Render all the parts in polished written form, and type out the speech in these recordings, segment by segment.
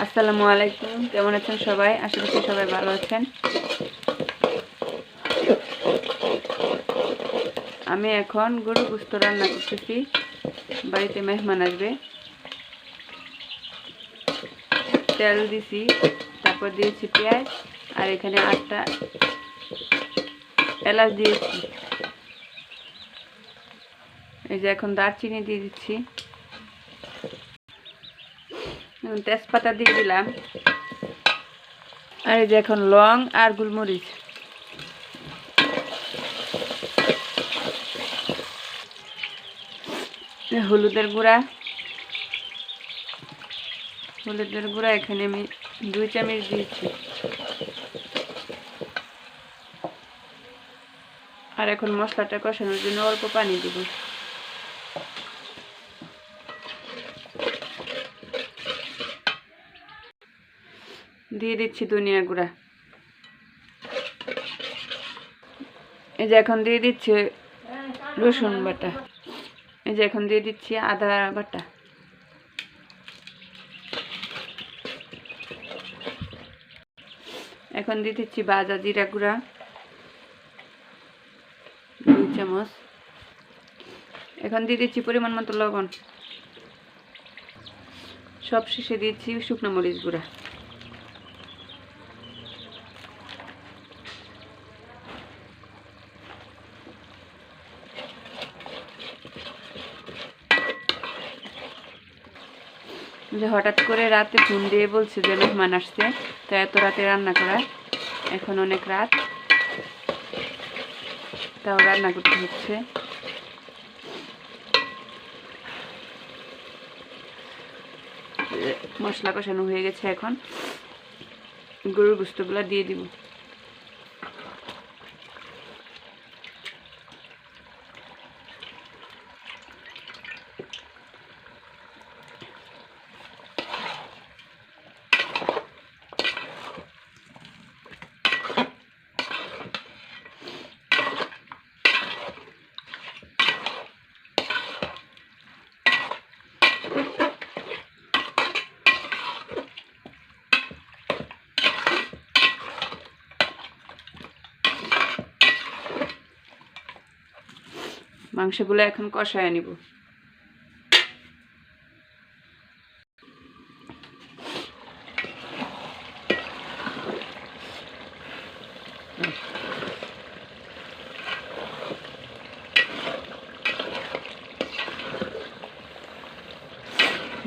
আসসালামু আলাইকুম। কেমন আছেন সবাই? আশা করছি সবাই ভালো আছেন। আমি এখন গরু গোশত রান্না করতেছি। বাড়িতে মেহমান আসবে। তেল দিছি, তারপর দিয়েছি পেঁয়াজ, আর এখানে 8টা এলাচ দিয়েছি। এই যে এখন দারচিনি দিয়ে দিচ্ছি, তেজপাতা দিয়ে দিলাম, আর এই যে এখন লং আর গোলমরিচ। হলুদের গুঁড়া এখানে আমি 2 চামচ দিয়েছি। আর এখন মশলাটা কষানোর জন্য অল্প পানি দিব। দিয়ে দিচ্ছি ধনিয়া গুঁড়া। এই যে এখন দিয়ে দিচ্ছি রসুন বাটা। এই যে এখন দিয়ে দিচ্ছি আদা বাটা। এখন দিয়ে দিচ্ছি ভাজা জিরা গুঁড়া 2 চামচ। এখন দিয়ে দিচ্ছি পরিমাণ মতো লবণ। সব শেষে দিচ্ছি শুকনো মরিচ গুঁড়া। যে হঠাৎ করে রাতে ফোন দিয়ে বলছে যে মেহমান আসছে, তো এত রাতে রান্না করা। এখন অনেক রাত, তাও রান্না করতে হচ্ছে। মশলা কষানো হয়ে গেছে, এখন গরুর গোশতগুলো দিয়ে দিব। মাংসগুলো এখন কষায় নিব।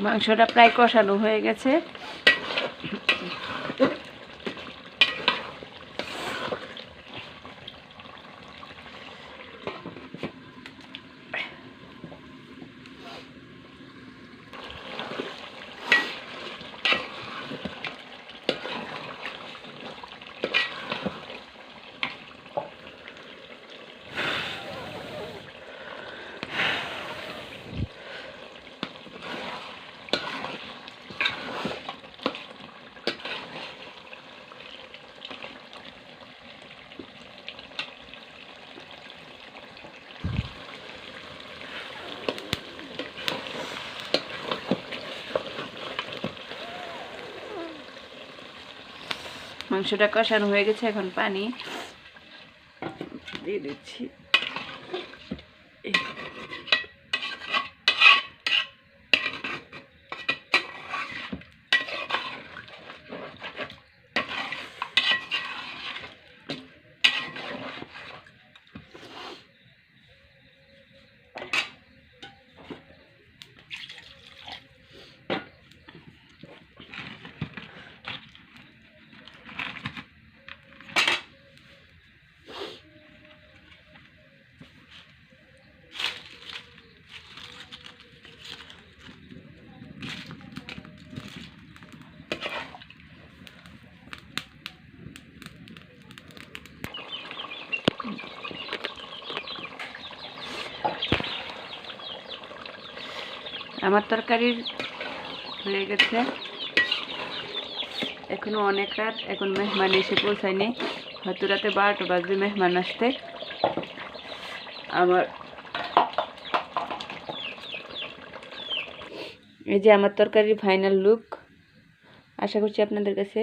মাংসটা প্রায় কষানো হয়ে গেছে। মাংসটা কষানো হয়ে গেছে, এখন পানি দিয়ে দিচ্ছি। আমার তরকারি হয়ে গেছে। এখনো অনেক রাত, এখন মেহমান এসে পৌঁছায়নি। হয়তো রাতে 12টা বাজবে মেহমান আসতে। আমার এই যে আমার তরকারির ফাইনাল লুক। আশা করছি আপনাদের কাছে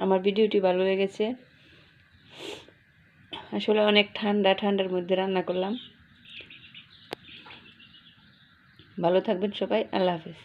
আমার ভিডিওটি ভালো লেগেছে। আসলে অনেক ঠান্ডার মধ্যে রান্না করলাম। ভালো থাকবেন সবাই, আল্লাহ হাফেজ।